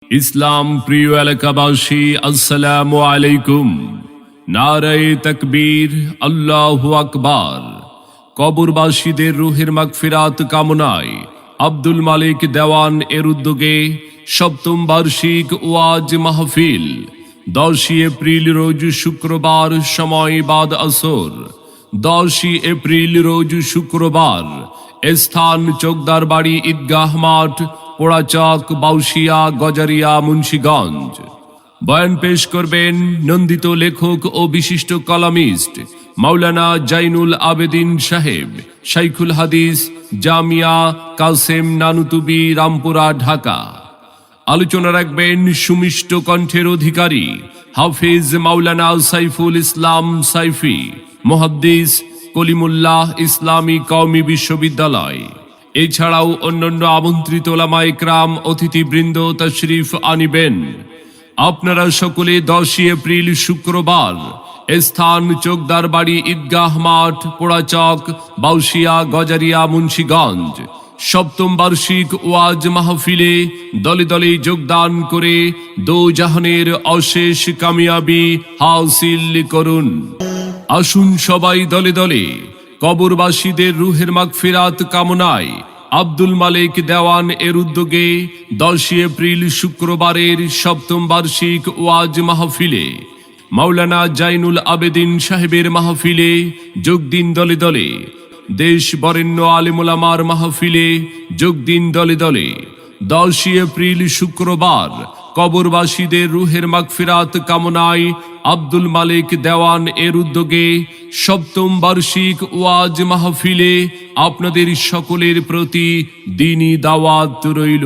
ইসলাম প্রিয় এলাকাবাসী, আসসালামু আলাইকুম। নারায়ে তাকবীর, আল্লাহু আকবার। কবরবাসীদের রুহের মাগফিরাত কামনায় আব্দুল মালিক দেওয়ান এর উদ্যোগে সপ্তম বার্ষিক ওয়াজ মাহফিল 10 এপ্রিল রোজ শুক্রবার, সময় বাদ আসর। 10 এপ্রিল রোজ শুক্রবার, স্থান চোকদার বাড়ি ঈদগাহ মাঠ, পোড়াচক, বাউশিয়া, গজারিয়া, মুন্সিগঞ্জ। বয়ান পেশ করবেন নন্দিত লেখক ও বিশিষ্ট কলামিস্ট মাওলানা জাইনুল আবেদিন সাহেব, শাইখুল হাদিস, জামিয়া কাসেম নানুতুবি, রামপুরা, ঢাকা। আলোচনা রাখবেন সুমিষ্ট কণ্ঠের অধিকারী হাফিজ মাওলানা সাইফুল ইসলাম সাইফি, মুহাদ্দিস, কলিমুল্লাহ ইসলামী কওমি বিশ্ববিদ্যালয়। এছাড়াও অন্যান্য আমন্ত্রিত ওলামা ইকরাম, অতিথিবৃন্দ তশরিফ আনিবেন। আপনারা সকলে 10 এপ্রিল শুক্রবার, স্থান চোকদার বাড়ি ঈদগাহ মাঠ, পোড়াচক, বাউশিয়া, গজারিয়া, মুন্সিগঞ্জ। সপ্তম বার্ষিক ওয়াজ মাহফিলে দলে দলে যোগদান করে দোজাহানের অশেষ কামিয়াবি হাসিল করুন। আসুন সবাই দলে দলে কবরবাসীদের রুহের মাগফিরাত কামনায় আব্দুল মালিক দেওয়ান এর উদ্যোগে 10 এপ্রিল শুক্রবারের সপ্তম বার্ষিক ওয়াজ মাহফিলে মাওলানা জাইনুল আবেদিন সাহেবের মাহফিলে যোগ দিন দলে দলে। দেশ বরেণ্য আলেম ওলামার মাহফিলে যোগ দিন দলে দলে। 10 এপ্রিল শুক্রবার কবরবাসীদের রুহের মাগফিরাত কামনায় আব্দুল মালিক দেওয়ান এর উদ্যোগে সপ্তম বার্ষিক ওয়াজ মাহফিলে আপনাদের সকলের প্রতি দ্বীনি দাওয়াত রইল।